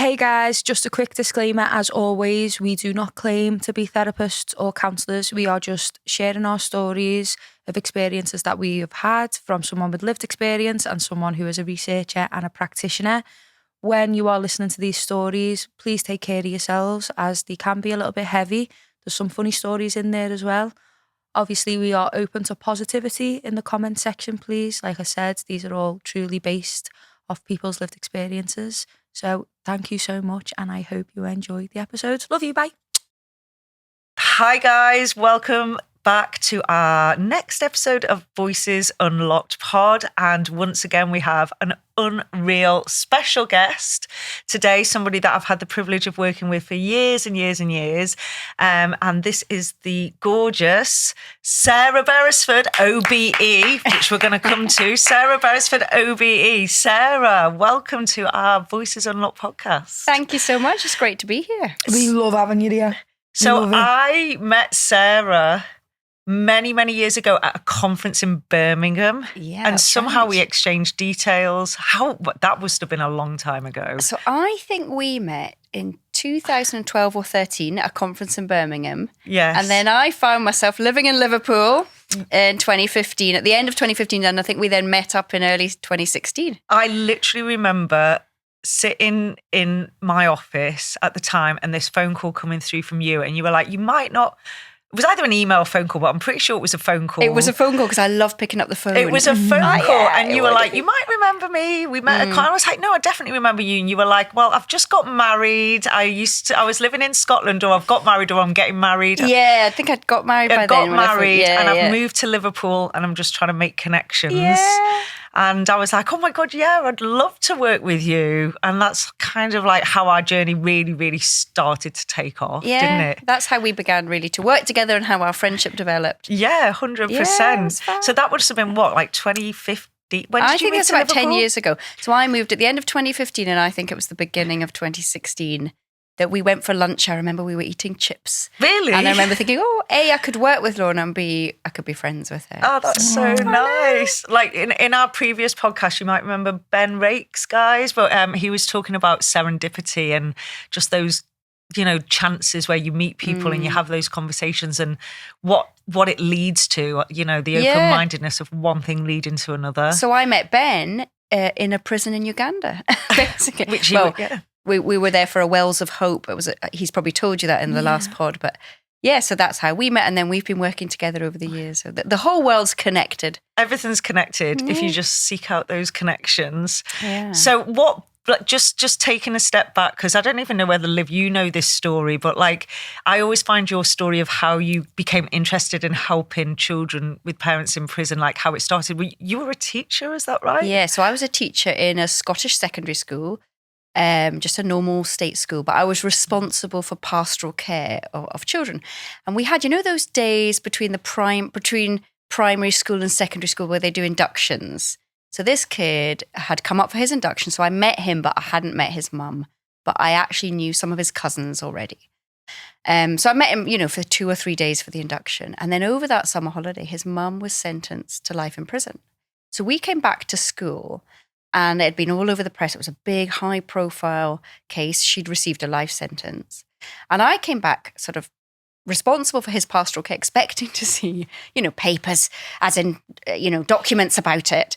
Hey guys, just a quick disclaimer. As always, we do not claim to be therapists or counsellors. We are just sharing our stories of experiences that we have had from someone with lived experience and someone who is a researcher and a practitioner. When you are listening to these stories, please take care of yourselves, as they can be a little bit heavy. There's some funny stories in there as well. Obviously, we are open to positivity in the comment section, please. Like I said, these are all truly based off people's lived experiences. So thank you so much, and I hope you enjoyed the episode. Love you, bye. Hi guys, welcome back to our next episode of Voices Unlocked Pod. And once again, we have an unreal special guest today, somebody that I've had the privilege of working with for years and years and years. And this is the gorgeous Sarah Beresford OBE, which we're going to come to. Sarah Beresford OBE. Sarah, welcome to our Voices Unlocked podcast. Thank you so much. It's great to be here. We love having you here. So I met Sarah many, many years ago at a conference in Birmingham. Yeah, and somehow right. we exchanged details. That must have been a long time ago. So I think we met in 2012 or 13 at a conference in Birmingham. Yes. And then I found myself living in Liverpool in 2015, at the end of 2015. And I think we then met up in early 2016. I literally remember sitting in my office at the time and this phone call coming through from you, and you were like, you might not. It was either an email or phone call, but I'm pretty sure it was a phone call. It was a phone call because I love picking up the phone. It was a phone call, Yeah, and you were like, you might remember me. We met at a car. I was like, no, I definitely remember you. And you were like, well, I've just got married. I was living in Scotland, or I've got married, or I'm getting married. Yeah, I think I'd got married by then. I got married, and yeah. I've moved to Liverpool, and I'm just trying to make connections. Yeah. And I was like, oh my God, yeah, I'd love to work with you. And that's kind of like how our journey really, really started to take off, didn't it? That's how we began really to work together and how our friendship developed. Yeah, 100%. Yeah, it was fun. So that would have been what, like 2015? When did I you think move it's to about Liverpool? 10 years ago. So I moved at the end of 2015, and I think it was the beginning of 2016 that we went for lunch. I remember we were eating chips. Really? And I remember thinking, oh, A, I could work with Lorna, and B, I could be friends with her. Oh, that's so nice. Like in our previous podcast, you might remember Ben Rakes, guys, but he was talking about serendipity and just those, chances where you meet people and you have those conversations and what it leads to, the open-mindedness of one thing leading to another. So I met Ben in a prison in Uganda, basically. We were there for a Wells of Hope. He's probably told you that in the last pod, but yeah, so that's how we met, and then we've been working together over the years. So the whole world's connected. Everything's connected if you just seek out those connections. Yeah. So just taking a step back, because I don't even know whether, Liv, you know this story, but like I always find your story of how you became interested in helping children with parents in prison, like how it started. You were a teacher, is that right? Yeah, so I was a teacher in a Scottish secondary school. Just a normal state school, but I was responsible for pastoral care of children. And we had, those days between primary school and secondary school where they do inductions. So this kid had come up for his induction. So I met him, but I hadn't met his mum. But I actually knew some of his cousins already. So I met him, for 2 or 3 days for the induction. And then over that summer holiday, his mum was sentenced to life in prison. So we came back to school. And it had been all over the press. It was a big, high-profile case. She'd received a life sentence. And I came back sort of responsible for his pastoral care, expecting to see, papers, as in, documents about it,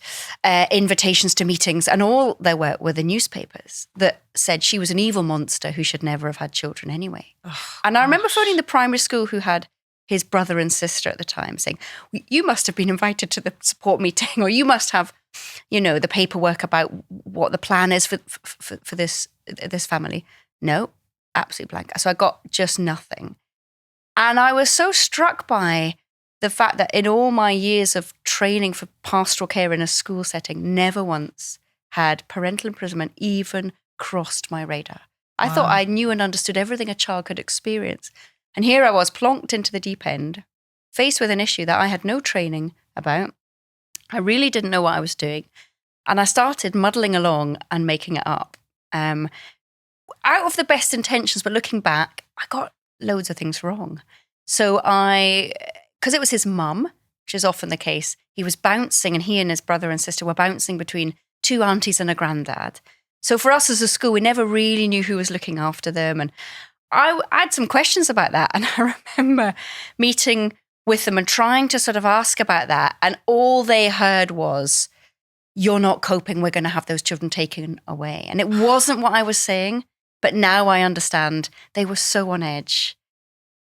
invitations to meetings. And all there were the newspapers that said she was an evil monster who should never have had children anyway. And I remember phoning the primary school who had his brother and sister at the time saying, you must have been invited to the support meeting, or you must have the paperwork about what the plan is for this family. No, absolutely blank. So I got just nothing. And I was so struck by the fact that in all my years of training for pastoral care in a school setting, never once had parental imprisonment even crossed my radar. I thought I knew and understood everything a child could experience. And here I was plonked into the deep end, faced with an issue that I had no training about. I really didn't know what I was doing. And I started muddling along and making it up. Out of the best intentions, but looking back, I got loads of things wrong. So because it was his mum, which is often the case, he was bouncing, and he and his brother and sister were bouncing between 2 aunties and a granddad. So for us as a school, we never really knew who was looking after them. And I had some questions about that. And I remember meeting with them and trying to sort of ask about that. And all they heard was, "You're not coping, we're going to have those children taken away." And it wasn't what I was saying, but now I understand they were so on edge.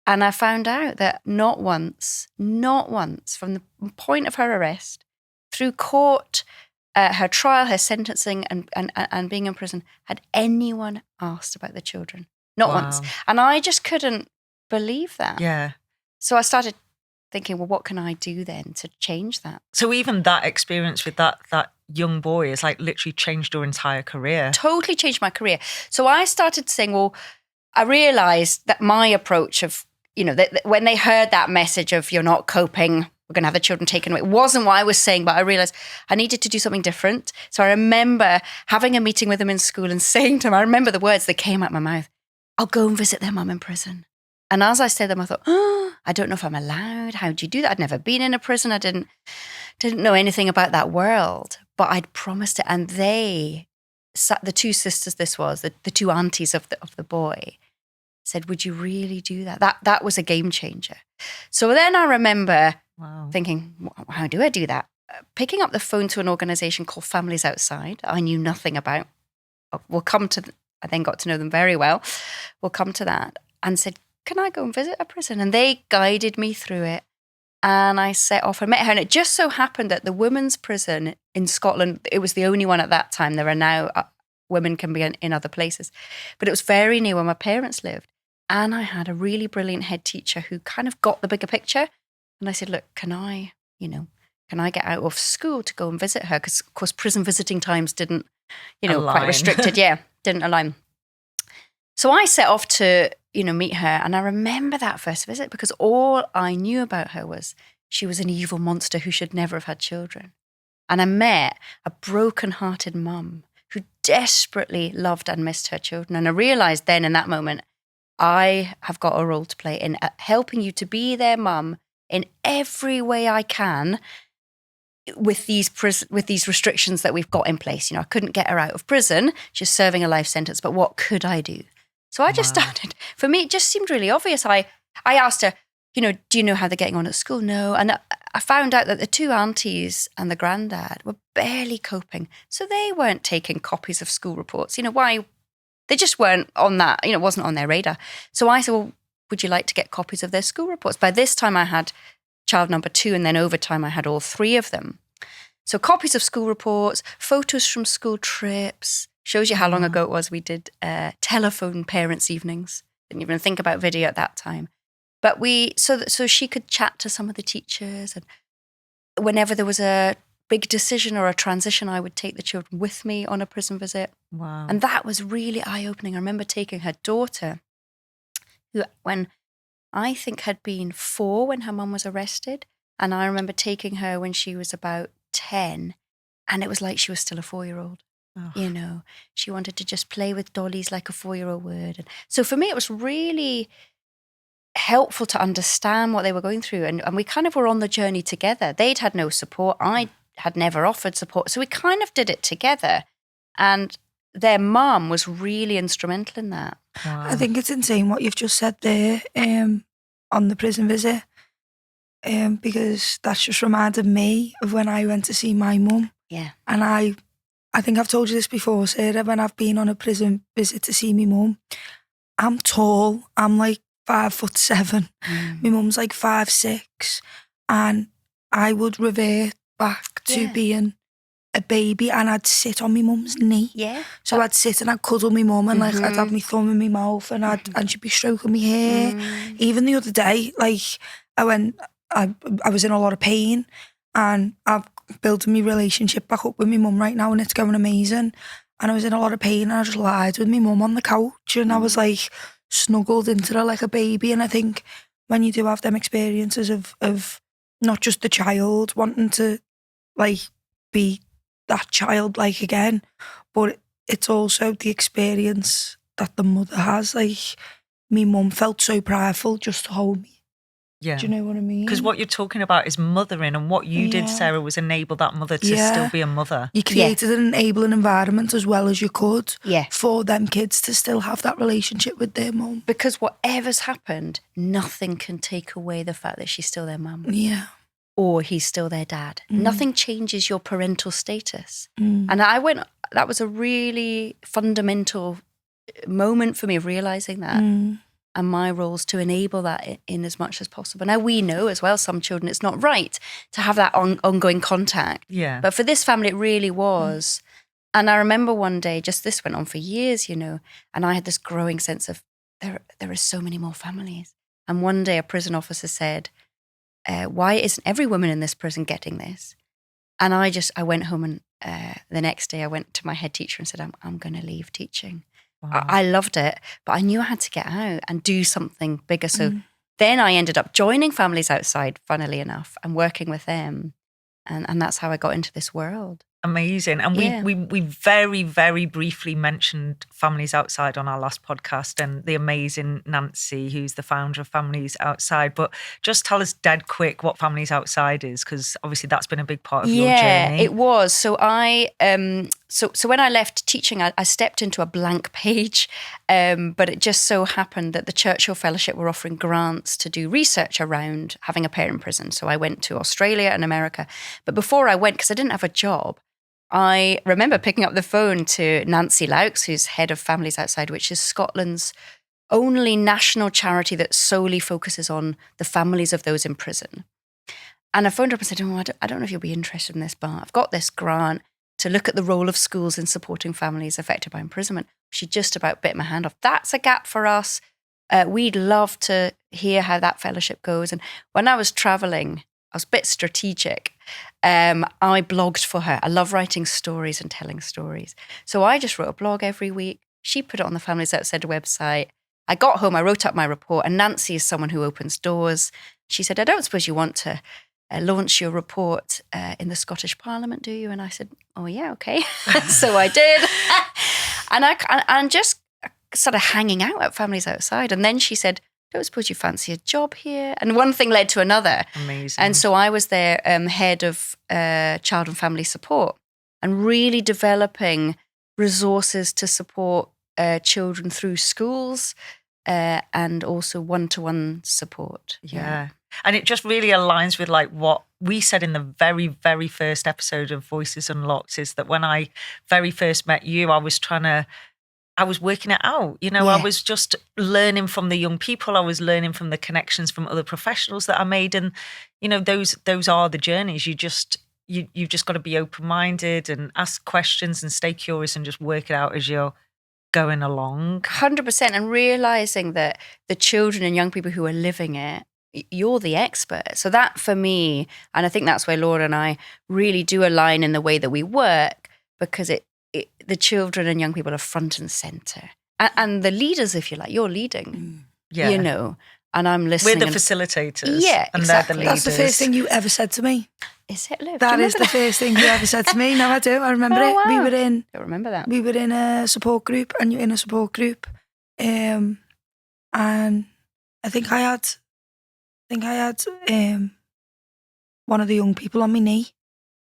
And I found out that not once, from the point of her arrest, through court, her trial, her sentencing, and being in prison, had anyone asked about the children. Not once. And I just couldn't believe that. Yeah. So I started thinking, well, what can I do then to change that? So even that experience with that young boy has like literally changed your entire career. Totally changed my career. So I started saying, well, I realized that my approach of, that when they heard that message of "you're not coping, we're going to have the children taken away," it wasn't what I was saying, but I realized I needed to do something different. So I remember having a meeting with them in school and saying to them, I remember the words that came out my mouth, "I'll go and visit their mum in prison." And as I said them, I thought, I don't know if I'm allowed. How do you do that? I'd never been in a prison. I didn't know anything about that world, but I'd promised it. And they, the two sisters, the two aunties of the boy, said, "Would you really do that?" That was a game changer. So then I remember thinking, how do I do that? Picking up the phone to an organisation called Families Outside, I knew nothing about. I then got to know them very well. We'll come to that. And said, "Can I go and visit a prison?" And they guided me through it. And I set off and met her. And it just so happened that the women's prison in Scotland, it was the only one at that time. There are now, women can be in other places. But it was very near where my parents lived. And I had a really brilliant head teacher who kind of got the bigger picture. And I said, "Look, can I get out of school to go and visit her?" Because, of course, prison visiting times didn't, quite restricted. Yeah, didn't align. So I set off to, meet her. And I remember that first visit because all I knew about her was she was an evil monster who should never have had children. And I met a broken-hearted mum who desperately loved and missed her children. And I realised then in that moment, I have got a role to play in helping you to be their mum in every way I can with these restrictions that we've got in place. I couldn't get her out of prison. She's serving a life sentence, but what could I do? So I just started. For me, it just seemed really obvious. I asked her, "Do you know how they're getting on at school?" No. And I found out that the two aunties and the granddad were barely coping. So they weren't taking copies of school reports. Why? They just weren't on that, it wasn't on their radar. So I said, "Well, would you like to get copies of their school reports?" By this time I had child number 2, and then over time I had all 3 of them. So copies of school reports, photos from school trips, shows you how long ago it was we did telephone parents' evenings. Didn't even think about video at that time. But so she could chat to some of the teachers, and whenever there was a big decision or a transition, I would take the children with me on a prison visit. Wow. And that was really eye-opening. I remember taking her daughter, who when I think had been 4 when her mum was arrested, and I remember taking her when she was about 10, and it was like she was still a 4-year-old. Oh. She wanted to just play with dollies like a 4-year-old would. And so for me, it was really helpful to understand what they were going through. And we kind of were on the journey together. They'd had no support. I had never offered support. So we kind of did it together. And their mum was really instrumental in that. Wow. I think it's insane what you've just said there on the prison visit, because that's just reminded me of when I went to see my mum. Yeah. And I think I've told you this before, Sarah, when I've been on a prison visit to see my mum, I'm tall. I'm like 5'7". My mum's like 5'6", and I would revert back to being a baby, and I'd sit on my mum's knee. Yeah. So I'd sit and I'd cuddle my mum, and like I'd have my thumb in my mouth, and and she'd be stroking my hair. Even the other day, like I was in a lot of pain, and I've built my relationship back up with my mum right now, and it's going amazing. And I was in a lot of pain, and I just lied with my mum on the couch, and I was like snuggled into her like a baby. And I think when you do have them experiences of not just the child wanting to like be that child like again, but it's also the experience that the mother has. Like, my mum felt so prideful just to hold me. Yeah. Do you know what I mean? Because what you're talking about is mothering, and what you did, Sarah, was enable that mother to still be a mother. You created an enabling environment as well as you could Yeah. for them kids to still have that relationship with their mum. Because whatever's happened, nothing can take away the fact that she's still their mum. Yeah. Or he's still their dad. Nothing changes your parental status. Mm. And that was a really fundamental moment for me of realising that. And my role is to enable that in as much as possible. Now, we know as well, some children, it's not right to have that ongoing contact. Yeah. But for this family, it really was. And I remember one day, just this went on for years, and I had this growing sense of there are so many more families. And one day a prison officer said, why isn't every woman in this prison getting this? And I went home, and the next day I went to my head teacher and said, I'm going to leave teaching. Wow. I loved it, but I knew I had to get out and do something bigger. So then I ended up joining families outside, funnily enough, and working with them. And that's how I got into this world. Amazing. And we very, very briefly mentioned Families Outside on our last podcast, and the amazing Nancy, who's the founder of Families Outside. But just tell us dead quick what Families Outside is, because obviously that's been a big part of your journey. Yeah, it was. So so when I left teaching, I stepped into a blank page, but it just so happened that the Churchill Fellowship were offering grants to do research around having a parent in prison. So I went to Australia and America. But before I went, because I didn't have a job, I remember picking up the phone to Nancy Laux, who's head of Families Outside, which is Scotland's only national charity that solely focuses on the families of those in prison. And I phoned her up and said, I don't know if you'll be interested in this, but I've got this grant to look at the role of schools in supporting families affected by imprisonment. She just about bit my hand off. That's a gap for us. We'd love to hear how that fellowship goes. And when I was traveling, I was a bit strategic. I blogged for her. I love writing stories and telling stories. So I just wrote a blog every week. She put it on the Families Outside website. I got home, I wrote up my report, and Nancy is someone who opens doors. She said, I don't suppose you want to launch your report in the Scottish Parliament, do you? And I said, oh yeah, okay. So I did. And I'm just sort of hanging out at Families Outside. And then she said, don't suppose you fancy a job here? And one thing led to another. Amazing. And so I was their head of child and family support, and really developing resources to support children through schools and also one-to-one support. Yeah. And it just really aligns with like what we said in the very, very first episode of Voices Unlocked, is that when I very first met you, I was working it out. I was just learning from the young people. I was learning from the connections from other professionals that I made. And, those are the journeys. You've just got to be open-minded and ask questions and stay curious and just work it out as you're going along. 100%. And realising that the children and young people who are living it, you're the expert. So that for me, and I think that's where Laura and I really do align in the way that we work, because the children and young people are front and centre. And the leaders, if you like, you're leading, and I'm listening. We're the facilitators. Yeah, and exactly. they're the leaders. That's the first thing you ever said to me. Is it, Liv? That is the first thing you ever said to me. No, I do. I remember it. Wow. We don't remember that. We were in a support group, and you're in a support group. And I think I had one of the young people on my knee.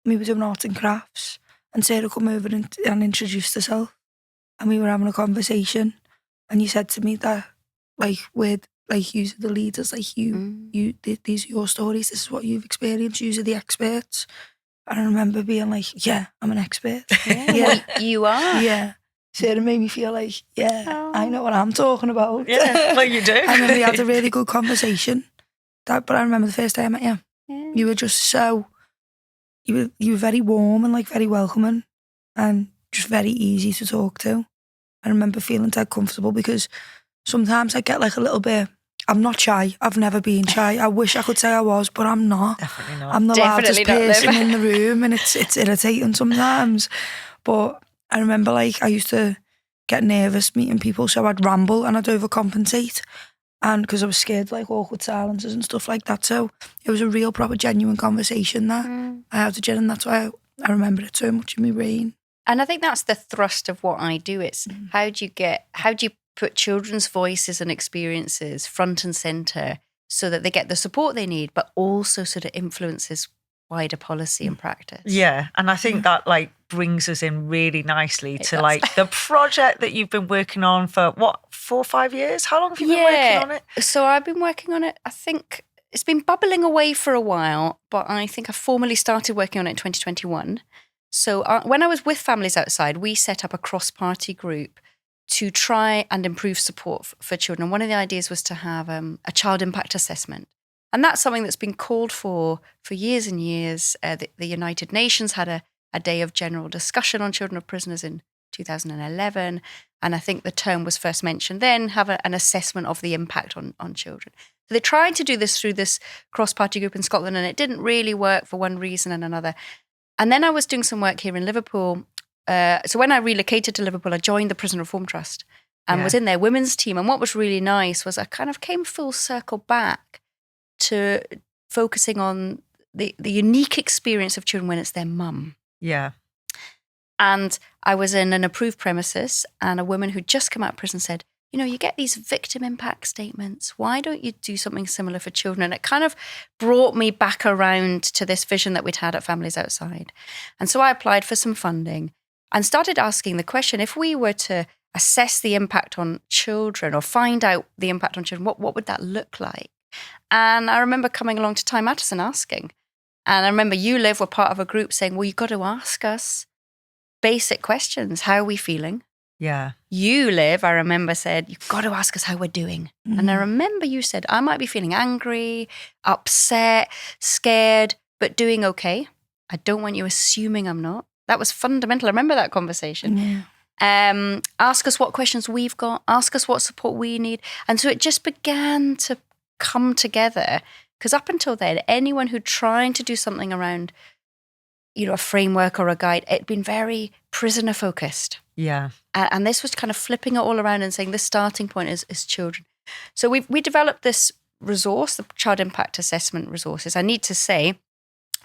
We were doing arts and crafts, and Sarah come over and introduced herself, and we were having a conversation, and you said to me that, like, you're the leaders, like these are your stories, this is what you've experienced, you're the experts. And I remember being like, yeah, I'm an expert. Yeah. Well, you are. Yeah. Sarah made me feel like, I know what I'm talking about. Yeah, well, you do. And then we had a really good conversation. But I remember the first day I met you. Yeah. You were just you were very warm and like very welcoming and just very easy to talk to. I remember feeling dead comfortable, because sometimes I get like a little bit, I'm not shy. I've never been shy. I wish I could say I was, but I'm not. Definitely not. I'm the loudest person in the room, and it's irritating sometimes. But I remember like I used to get nervous meeting people, so I'd ramble and I'd overcompensate. And because I was scared, like awkward silences and stuff like that. So it was a real, proper, genuine conversation that I had to Jen, and that's why I remember it so much in my brain. And I think that's the thrust of what I do. It's how do you put children's voices and experiences front and centre so that they get the support they need, but also sort of influences wider policy and practice. Yeah. And I think that like brings us in really nicely to like the project that you've been working on for what, 4 or 5 years? How long have you been working on it? So I've been working on it, I think it's been bubbling away for a while, but I think I formally started working on it in 2021. So when I was with Families Outside, we set up a cross-party group to try and improve support for children. And one of the ideas was to have a child impact assessment. And that's something that's been called for years and years. The United Nations had a day of general discussion on children of prisoners in 2011. And I think the term was first mentioned then, have an assessment of the impact on children. So they tried to do this through this cross-party group in Scotland, and it didn't really work for one reason and another. And then I was doing some work here in Liverpool. So when I relocated to Liverpool, I joined the Prison Reform Trust and was in their women's team. And what was really nice was I kind of came full circle back to focusing on the unique experience of children when it's their mum. Yeah. And I was in an approved premises, and a woman who'd just come out of prison said, you know, you get these victim impact statements. Why don't you do something similar for children? And it kind of brought me back around to this vision that we'd had at Families Outside. And so I applied for some funding and started asking the question, if we were to assess the impact on children or find out the impact on children, what would that look like? And I remember coming along to Time Matters and asking. And I remember you, Liv, were part of a group saying, well, you've got to ask us basic questions. How are we feeling? Yeah. You, Liv, I remember said, you've got to ask us how we're doing. Mm-hmm. And I remember you said, I might be feeling angry, upset, scared, but doing okay. I don't want you assuming I'm not. That was fundamental. I remember that conversation. Yeah. Ask us what questions we've got. Ask us what support we need. And so it just began to come together. Because up until then, anyone who trying to do something around, you know, a framework or a guide, it'd been very prisoner focused. Yeah. And this was kind of flipping it all around and saying the starting point is children. So we developed this resource, the Child Impact Assessment Resources. I need to say,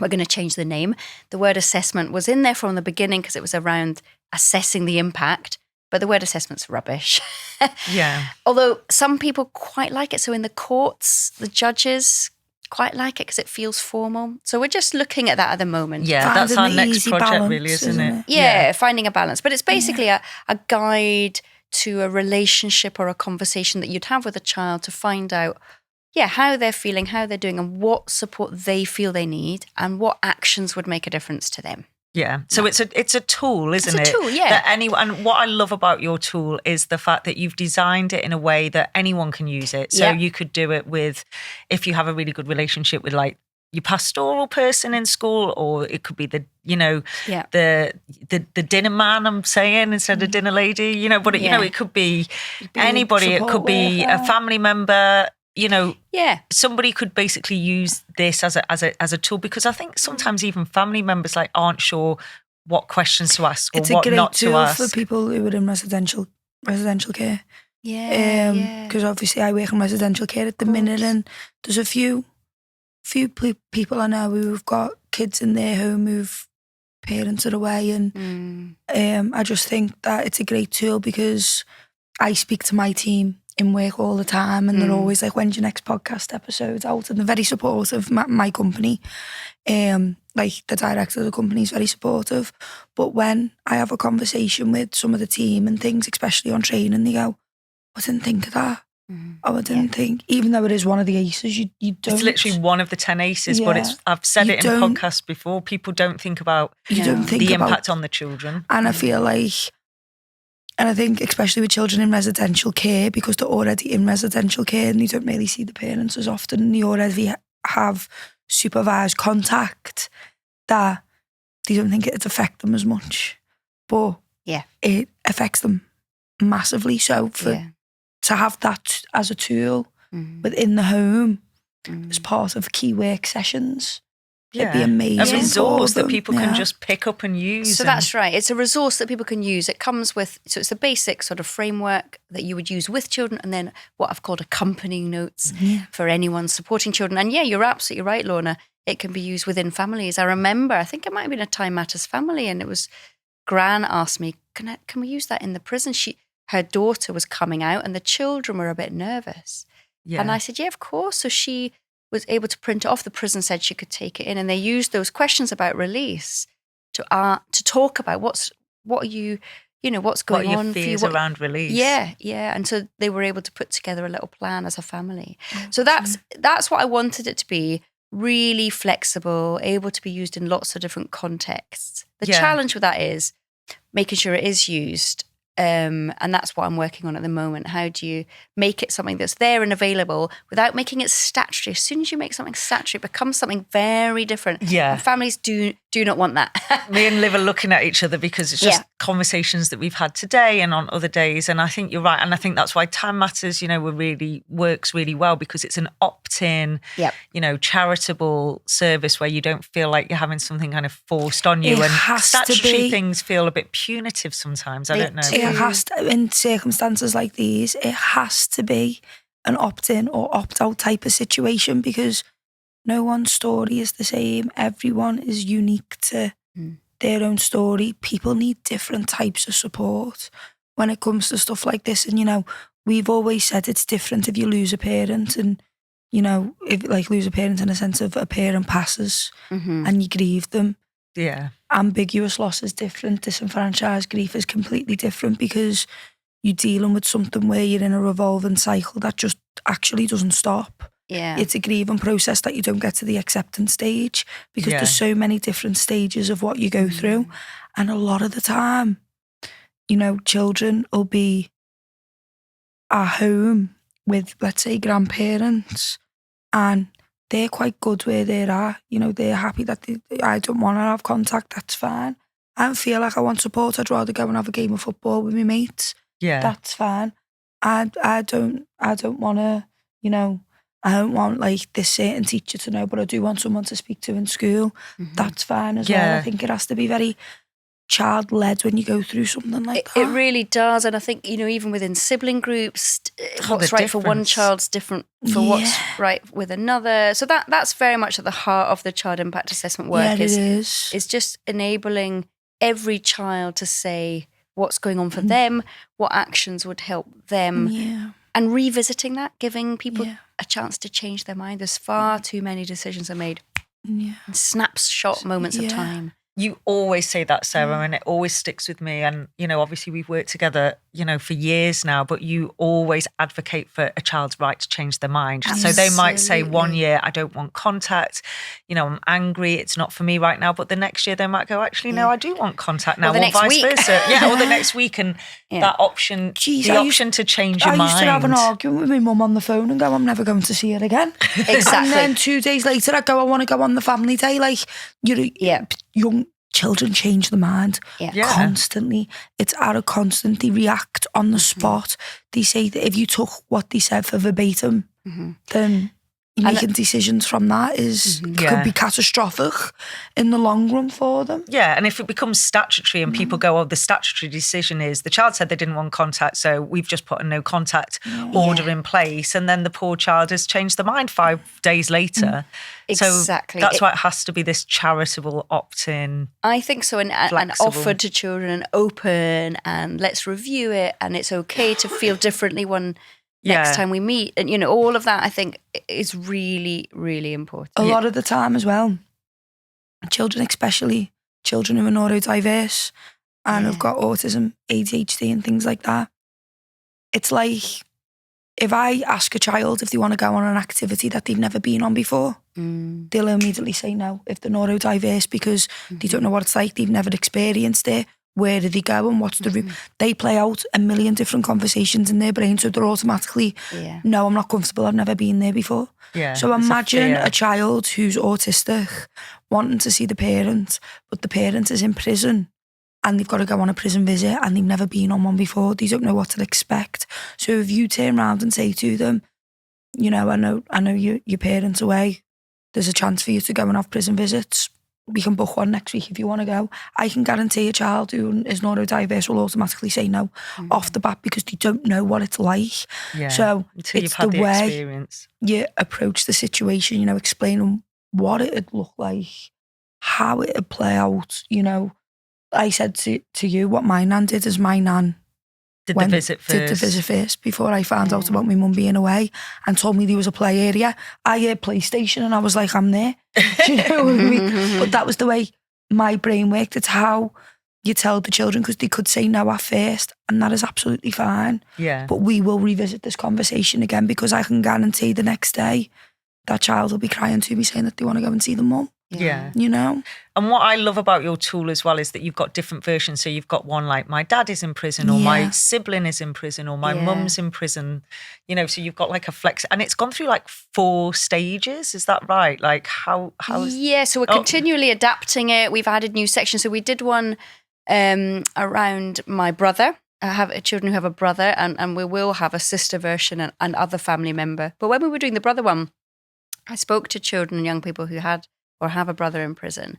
we're going to change the name. The word assessment was in there from the beginning because it was around assessing the impact, but the word assessment's rubbish. Yeah. Although some people quite like it. So in the courts, the judges quite like it because it feels formal. So we're just looking at that at the moment. Yeah, that's our next project really, isn't it? Yeah, finding a balance. But it's basically a guide to a relationship or a conversation that you'd have with a child to find out, how they're feeling, how they're doing, and what support they feel they need and what actions would make a difference to them. Yeah. So it's a tool, isn't it? It's a tool, yeah. And what I love about your tool is the fact that you've designed it in a way that anyone can use it. So you could do it with, if you have a really good relationship with like your pastoral person in school, or it could be the dinner man, I'm saying, instead of dinner lady, but it could be anybody. It could be a family member. Somebody could basically use this as a tool, because I think sometimes even family members aren't sure what questions to ask or what not to ask. It's a great tool for people who are in residential care. Because obviously I work in residential care at the minute, and there's a few people I know who've got kids in their home who've parents are away, and I just think that it's a great tool because I speak to my team in work all the time, and they're always like, when's your next podcast episode's out? And they're very supportive. My company, like the director of the company is very supportive. But when I have a conversation with some of the team and things, especially on training, they go, I didn't think of that. Oh, I didn't think, even though it is one of the ACEs, you don't. It's literally one of the 10 ACEs, but I've said it in podcasts before, people don't think about the impact on the children. And I feel like, and I think especially with children in residential care, because they're already in residential care and they don't really see the parents as often, and they already have supervised contact, that they don't think it'd affect them as much. But it affects them massively. So to have that as a tool within the home as part of key work sessions, it'd be amazing. A resource that people can just pick up and use. So that's right. It's a resource that people can use. It comes with, so it's the basic sort of framework that you would use with children, and then what I've called accompanying notes for anyone supporting children. And you're absolutely right, Lorna. It can be used within families. I remember, I think it might have been a Time Matters family, and it was Gran asked me, can we use that in the prison? Her daughter was coming out and the children were a bit nervous. Yeah. And I said, yeah, of course. So she was able to print it off. The prison said she could take it in, and they used those questions about release to talk about what's going What are your on fears for you. around release? Yeah. And so they were able to put together a little plan as a family. So that's what I wanted it to be. Really flexible, able to be used in lots of different contexts. The challenge with that is making sure it is used. And that's what I'm working on at the moment. How do you make it something that's there and available without making it statutory? As soon as you make something statutory, it becomes something very different. Yeah. And families do not want that. Me and Liv are looking at each other because it's just conversations that we've had today and on other days. And I think you're right. And I think that's why Time Matters, works really well, because it's an opt-in, charitable service where you don't feel like you're having something kind of forced on you. It and has to statutory be. Things feel a bit punitive sometimes. I don't know. It has to, in circumstances like these, it has to be an opt-in or opt-out type of situation, because no one's story is the same. Everyone is unique to their own story. People need different types of support when it comes to stuff like this. And, we've always said it's different if you lose a parent, and, if lose a parent in a sense of a parent passes and you grieve them. Yeah. Ambiguous loss is different. Disenfranchised grief is completely different, because you're dealing with something where you're in a revolving cycle that just actually doesn't stop. Yeah. It's a grieving process that you don't get to the acceptance stage, because there's so many different stages of what you go through. And a lot of the time, children will be at home with, let's say, grandparents, and they're quite good where they're at. They're happy that I don't want to have contact. That's fine. I don't feel like I want support. I'd rather go and have a game of football with my mates. Yeah. That's fine. I don't want to, I don't want like this certain teacher to know, but I do want someone to speak to in school. That's fine as well. I think it has to be very child-led when you go through something like that. It really does. And I think, even within sibling groups, what's right for one child's different for what's right with another. So that's very much at the heart of the child impact assessment work. Yeah, it is. It's just enabling every child to say what's going on for them, what actions would help them, and revisiting that, giving people a chance to change their mind. There's far too many decisions are made in snapshot moments of time. You always say that, Sarah, and it always sticks with me. And, obviously we've worked together, for years now, but you always advocate for a child's right to change their mind. Absolutely. So they might say 1 year, I don't want contact, I'm angry, it's not for me right now. But the next year they might go, actually, no, I do want contact now, or vice versa. Or the next week. And that option, option to change your mind. I used to have an argument with my mum on the phone and go, I'm never going to see her again. Exactly. And then 2 days later I go, I want to go on the family day. Like, young children change their mind constantly. It's out of constant. They react on the spot. They say that if you took what they said for verbatim, then making decisions from that could be catastrophic in the long run for them. Yeah, and if it becomes statutory and people go, the statutory decision is the child said they didn't want contact, so we've just put a no contact order in place, and then the poor child has changed their mind 5 days later. Exactly. So that's why it has to be this charitable opt-in. I think so, and offered to children and open, and let's review it, and it's okay to feel differently next time we meet. And, all of that I think is really, really important. A lot of the time as well, children, especially children who are neurodiverse and have got autism, ADHD and things like that, it's like if I ask a child if they want to go on an activity that they've never been on before, they'll immediately say no if they're neurodiverse, because they don't know what it's like, they've never experienced it. Where do they go and what's the route? They play out a million different conversations in their brain, so they're automatically, no, I'm not comfortable, I've never been there before. So imagine a child who's autistic wanting to see the parent, but the parent is in prison and they've got to go on a prison visit and they've never been on one before. They don't know what to expect. So if you turn around and say to them, I know your parents away, there's a chance for you to go and have prison visits. We can book one next week if you want to go. I can guarantee a child who is neurodiverse will automatically say no off the bat, because they don't know what it's like. So until it's you've had the the way experience. You approach the situation, explaining what it'd look like, how it'd play out. I said to you what my nan did is my nan Did the visit first before I found out about my mum being away, and told me there was a play area. I heard PlayStation and I was like, I'm there. Do you know what I mean? But that was the way my brain worked. It's how you tell the children, because they could say no at first, and that is absolutely fine. Yeah. But we will revisit this conversation again, because I can guarantee the next day that child will be crying to me saying that they want to go and see the mum. Yeah. You know? And what I love about your tool as well is that you've got different versions. So you've got one like my dad is in prison, or my sibling is in prison, or my mum's in prison. You know, so you've got like a flex, and it's gone through like 4 stages. Is that right? Like how? Yeah. So we're continually adapting it. We've added new sections. So we did one around my brother. I have children who have a brother, and we will have a sister version and other family member. But when we were doing the brother one, I spoke to children and young people who had or have a brother in prison.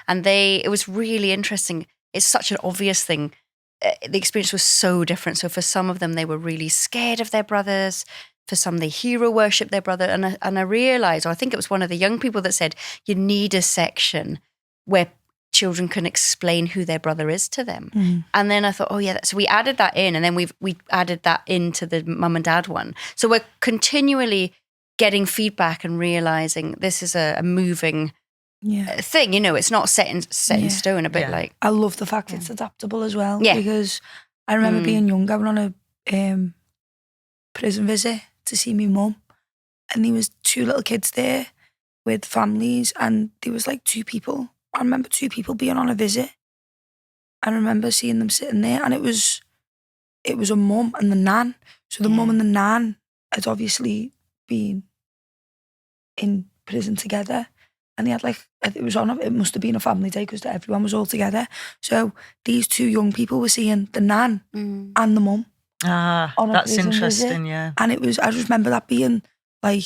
And it was really interesting. It's such an obvious thing. The experience was so different. So for some of them, they were really scared of their brothers. For some, they hero worship their brother. And I realized, or I think it was one of the young people that said, you need a section where children can explain who their brother is to them. Mm. And then I thought, so we added that in, and then we added that into the mum and dad one. So we're continually getting feedback and realizing this is a moving thing. You know, it's not set in stone. A bit like, I love the fact it's adaptable as well. Yeah. Because I remember being young, I went on a prison visit to see my mum, and there was 2 little kids there with families, and there was like 2 people. I remember 2 people being on a visit. I remember seeing them sitting there, and it was a mum and the nan. So the mum and the nan had obviously been in prison together, and they had it must have been a family day because everyone was all together. So these 2 young people were seeing the nan and the mum. That's interesting. Visit. Yeah. And I just remember that being like,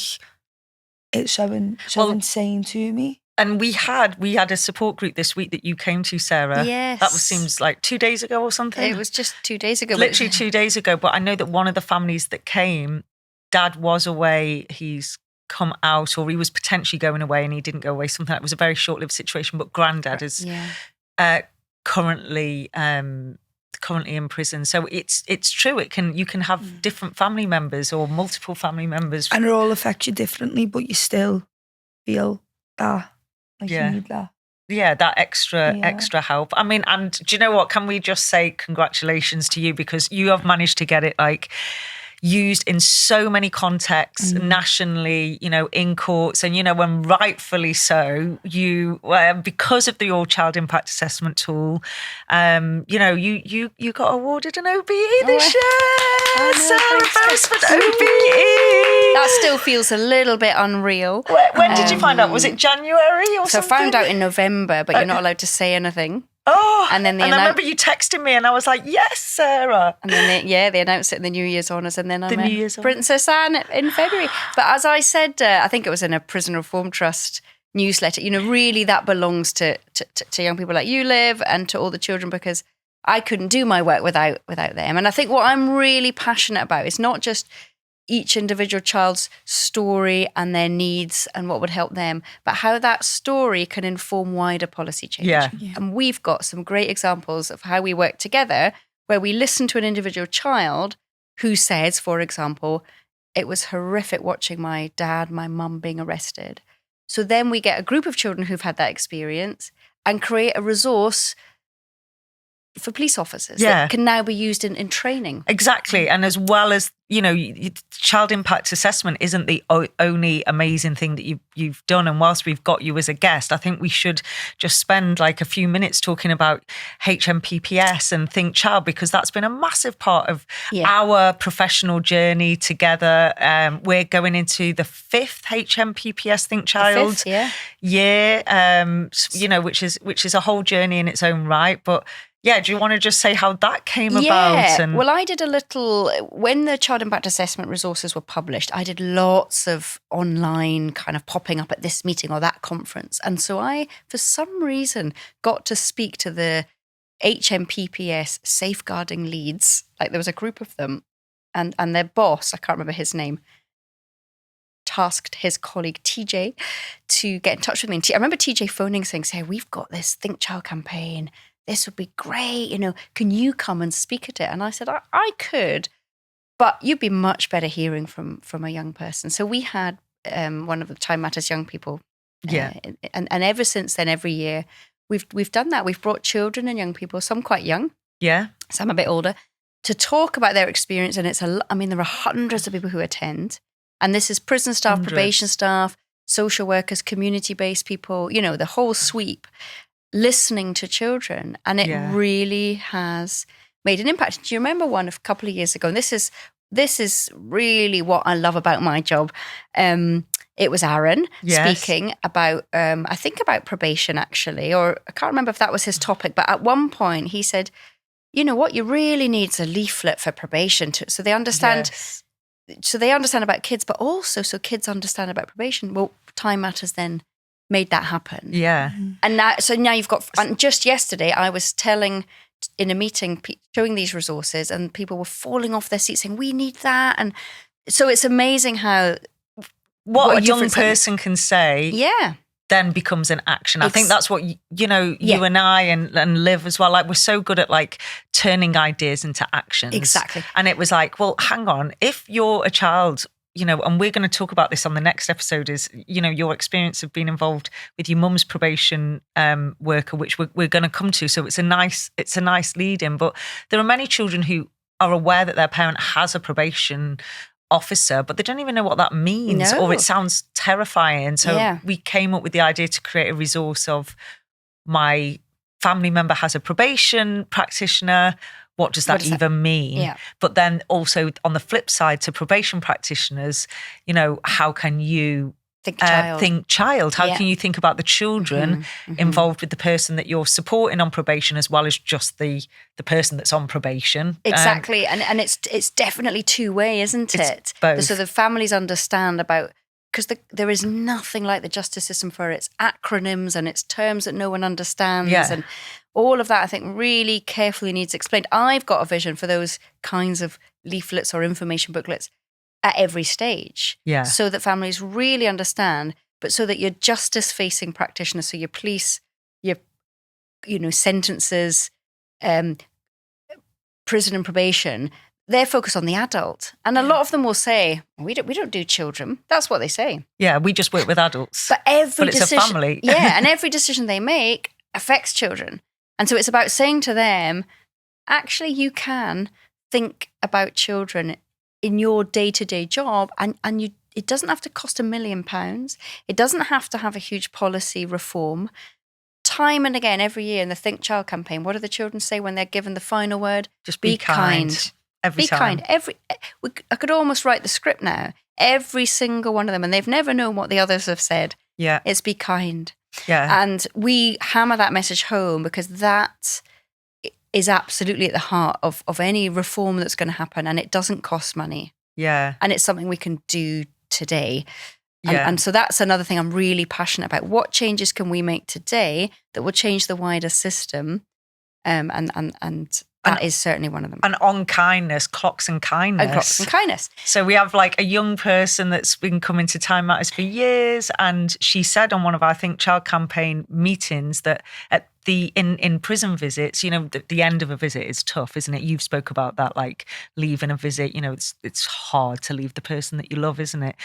it's so insane to me. And we had a support group this week that you came to, Sarah. Yes. That seems like 2 days ago or something. It was just 2 days ago. Literally 2 days ago. But I know that one of the families that came, dad was away. He's come out, or he was potentially going away and he didn't go away. Something. It was a very short-lived situation. But granddad is currently in prison. So it's true. You can have different family members or multiple family members, and it all affects you differently. But you still feel that. You need that. Yeah, that extra help. I mean, and do you know what? Can we just say congratulations to you, because you have managed to get it like used in so many contexts nationally, you know, in courts, and, you know, and rightfully so, you, because of your child impact assessment tool, you know, you got awarded an OBE this year. Sarah Beresford OBE. That still feels a little bit unreal. When did you find out? Was it January or something? So I found out in November, but you're not allowed to say anything. Oh, and then I remember you texting me, and I was like, "Yes, Sarah." And then they announced it in the New Year's Honours, and then I met Princess Anne in February. But as I said, I think it was in a Prison Reform Trust newsletter. You know, really, that belongs to young people like you, Liv, and to all the children, because I couldn't do my work without them. And I think what I'm really passionate about is not just each individual child's story and their needs and what would help them, but how that story can inform wider policy change. Yeah. And we've got some great examples of how we work together, where we listen to an individual child who says, for example, it was horrific watching my dad, my mum being arrested. So then we get a group of children who've had that experience and create a resource for police officers that can now be used in training. Exactly. And as well as, you know, child impact assessment isn't the only amazing thing that you've done. And whilst we've got you as a guest, I think we should just spend like a few minutes talking about HMPS and Think Child, because that's been a massive part of our professional journey together. We're going into the 5th HMPS Think Child year, you know, which is a whole journey in its own right. But yeah, do you want to just say how that came about? And well, I did a little, when the child impact assessment resources were published, I did lots of online kind of popping up at this meeting or that conference. And so I, for some reason, got to speak to the HMPS safeguarding leads. Like, there was a group of them, and their boss, I can't remember his name, tasked his colleague TJ to get in touch with me. And I remember TJ phoning saying, we've got this Think Child campaign. this would be great. You know, can you come and speak at it? And I said, I could, but you'd be much better hearing from a young person. So we had one of the Time Matters young people. And ever since then, every year, we've done that. We've brought children and young people, some quite young, some a bit older, to talk about their experience. And there are hundreds of people who attend. And this is prison staff, probation staff, social workers, community-based people, you know, the whole sweep, listening to children. And it really has made an impact. Do you remember one a couple of years ago? And this is really what I love about my job. It was Aaron speaking about, I think about probation actually, or I can't remember if that was his topic, but at one point he said, you know what, you really need a leaflet for probation so they understand. So they understand about kids, but also so kids understand about probation. Well, Time Matters then made that happen. Yeah. And now you've got, and just yesterday I was telling in a meeting, showing these resources, and people were falling off their seats saying, we need that. And so it's amazing how what a young person can say then becomes an action. I think that's what, you and I and Liv as well, like we're so good at like turning ideas into actions. Exactly. And it was like, well, hang on, if you're a child, you know, and we're going to talk about this on the next episode, is, you know, your experience of being involved with your mum's probation worker, which we're going to come to. So it's a nice lead in, but there are many children who are aware that their parent has a probation officer, but they don't even know what that means, or it sounds terrifying. So we came up with the idea to create a resource of, my family member has a probation practitioner. What does that even mean? Yeah. But then also on the flip side, to probation practitioners, you know, how can you think child? How can you think about the children involved with the person that you're supporting on probation, as well as just the person that's on probation? Exactly. And it's definitely two-way, isn't it? Both. So the families understand about, because there is nothing like the justice system for its acronyms and its terms that no one understands. And all of that, I think, really carefully needs explained. I've got a vision for those kinds of leaflets or information booklets at every stage, so that families really understand, but so that your justice-facing practitioners, so your police, your sentences, prison and probation, they're focused on the adult. And a lot of them will say, we don't do children. That's what they say. Yeah, we just work with adults. But it's a family. And every decision they make affects children. And so it's about saying to them, actually, you can think about children in your day-to-day job, and it doesn't have to cost £1 million. It doesn't have to have a huge policy reform. Time and again, every year in the Think Child campaign, what do the children say when they're given the final word? Just be kind. Every time. I could almost write the script now. Every single one of them, and they've never known what the others have said. Yeah. It's be kind. Yeah. And we hammer that message home, because that is absolutely at the heart of any reform that's going to happen, and it doesn't cost money. Yeah. And it's something we can do today. Yeah. And so that's another thing I'm really passionate about. What changes can we make today that will change the wider system? And that is certainly one of them. And on kindness, clocks and kindness. And clocks and kindness. So we have like a young person that's been coming to Time Matters for years, and she said on one of our Think Child campaign meetings that at in prison visits, you know, the end of a visit is tough, isn't it? You've spoke about that, like leaving a visit, you know, it's hard to leave the person that you love, isn't it?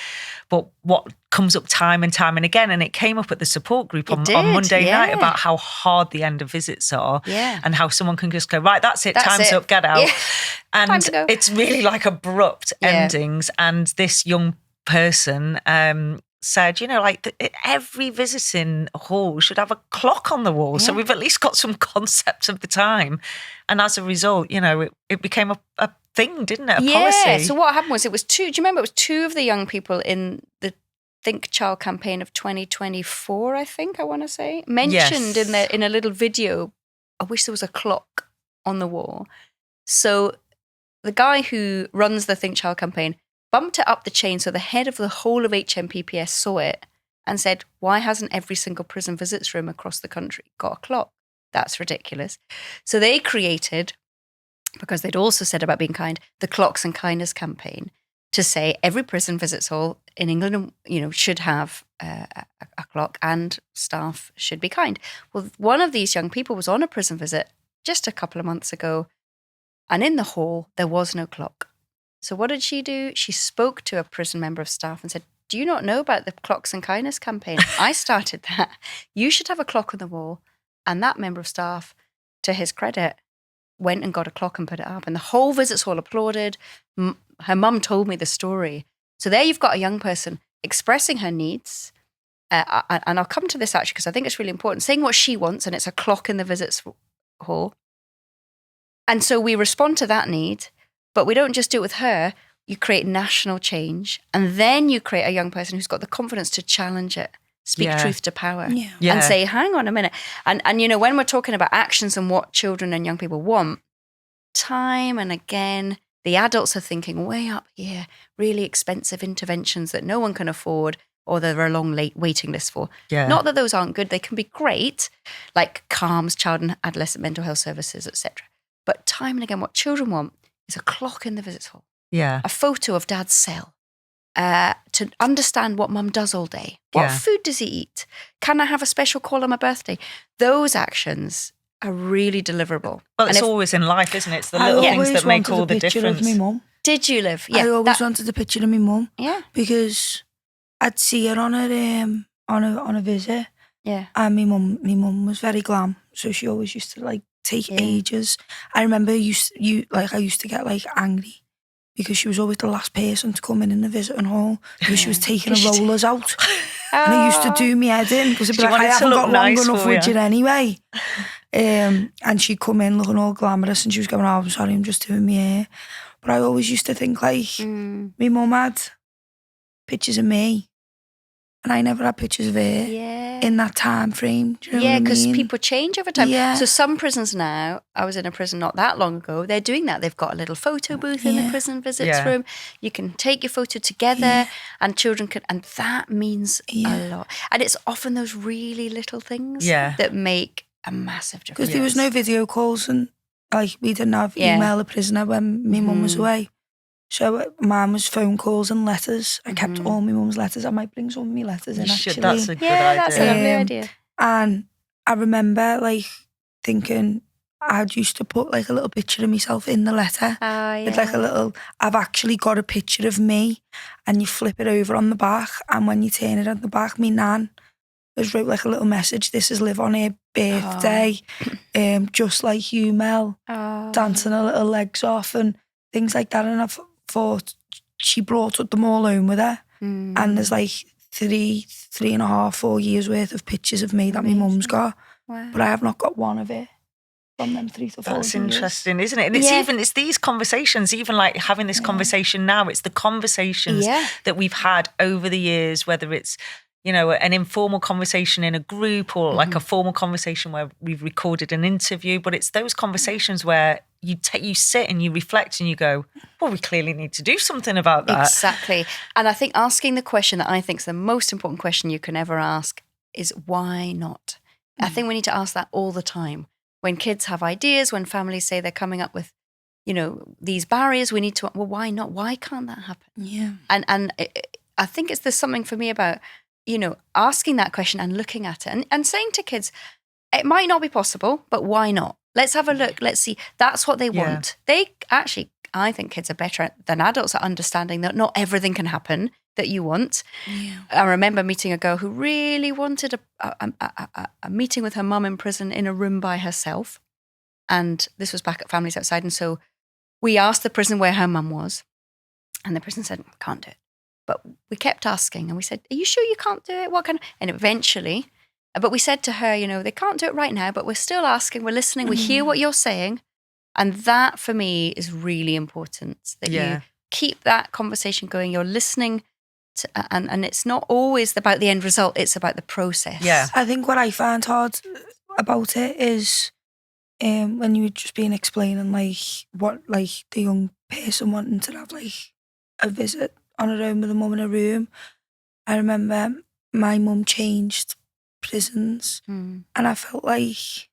But what comes up time and time and again, and it came up at the support group on Monday night about how hard the end of visits are, and how someone can just go, right, that's it, time's up, get out. And it's really like abrupt endings. And this young person said, you know, like every visiting hall should have a clock on the wall. So we've at least got some concept of the time. And as a result, you know, it became a thing, didn't it? A policy. So what happened was, do you remember it was two of the young people in the Think Child campaign of 2024, I think, I want to say, mentioned in a little video, I wish there was a clock on the wall. So the guy who runs the Think Child campaign bumped it up the chain, so the head of the whole of HMPPS saw it and said, why hasn't every single prison visits room across the country got a clock? That's ridiculous. So they created, because they'd also said about being kind, the Clocks and Kindness campaign, to say every prison visits hall in England, you know, should have a clock, and staff should be kind. Well, one of these young people was on a prison visit just a couple of months ago. And in the hall, there was no clock. So what did she do? She spoke to a prison member of staff and said, do you not know about the Clocks and Kindness campaign? I started that. You should have a clock on the wall. And that member of staff, to his credit, went and got a clock and put it up. And the whole visits hall applauded. Her mum told me the story. So there you've got a young person expressing her needs. And I'll come to this actually because I think it's really important. Saying what she wants, and it's a clock in the visits hall. And so we respond to that need, but we don't just do it with her. You create national change, and then you create a young person who's got the confidence to challenge it, speak truth to power, and say, hang on a minute. And you know, when we're talking about actions and what children and young people want, time and again, the adults are thinking way up here, really expensive interventions that no one can afford, or there are long waiting lists for. Not that those aren't good, they can be great, like CALMS, Child and Adolescent Mental Health Services, etc. But time and again, what children want is a clock in the visits hall, a photo of dad's cell, to understand what mum does all day. What food does he eat? Can I have a special call on my birthday? Those actions are really deliverable. Well, it's always in life, isn't it? It's the little things that make all the difference. Of my mum. Did you, Liv? I always wanted a picture of my mum. Yeah. Because I'd see her on a visit. Yeah. And my mum was very glam, so she always used to like take ages. I remember I used to get like angry because she was always the last person to come in the visiting hall because she was taking her rollers out. And it used to do me head in because it'd be like, I haven't got long enough with you anyway. And she'd come in looking all glamorous and she was going, oh, I'm sorry, I'm just doing my hair. But I always used to think like, my mum had pictures of me and I never had pictures of her in that time frame. Do you know what I mean? Because people change over time. Yeah. So some prisons now, I was in a prison not that long ago, they're doing that. They've got a little photo booth in the prison visits room. You can take your photo together and children can, and that means a lot. And it's often those really little things that make a massive difference. Because there was no video calls and like we didn't have email a prisoner when my mum was away. So mine was phone calls and letters. I kept all my mum's letters. I might bring some of my letters in actually. That's a good idea. That's a lovely idea. And I remember like thinking I'd used to put like a little picture of myself in the letter. With like a little, I've actually got a picture of me and you flip it over on the back and when you turn it on the back, me nan has wrote like a little message, this is Liv on her birthday, just like you, Mel, dancing her little legs off and things like that. And I thought she brought them all home with her. And there's like 3.5, 4 years worth of pictures of me that my mum's got. Wow. But I have not got one of it from them 3 to 4 years. That's interesting, isn't it? And it's these conversations, even like having this conversation now, it's the conversations that we've had over the years, whether it's, you know, an informal conversation in a group or like a formal conversation where we've recorded an interview, but it's those conversations where you sit and you reflect and you go, well, we clearly need to do something about that. Exactly. And I think asking the question that I think is the most important question you can ever ask is why not? I think we need to ask that all the time. When kids have ideas, when families say they're coming up with, you know, these barriers, we need to, well, why not? Why can't that happen? Yeah. And I think there's something for me about, you know, asking that question and looking at it and saying to kids, it might not be possible, but why not? Let's have a look. Let's see. That's what they want. They actually, I think kids are better than adults at understanding that not everything can happen that you want. Yeah. I remember meeting a girl who really wanted a meeting with her mum in prison in a room by herself. And this was back at Families Outside. And so we asked the prison where her mum was. And the prison said, can't do it. But we kept asking and we said, are you sure you can't do it? What kind of, and eventually, but we said to her, you know, they can't do it right now, but we're still asking, we're listening, we hear what you're saying. And that for me is really important, that you keep that conversation going, you're listening to, and it's not always about the end result, it's about the process. Yeah. I think what I find hard about it is when you were just being explaining like what like the young person wanting to have like a visit on her own with a mum in a room. I remember my mum changed prisons and I felt like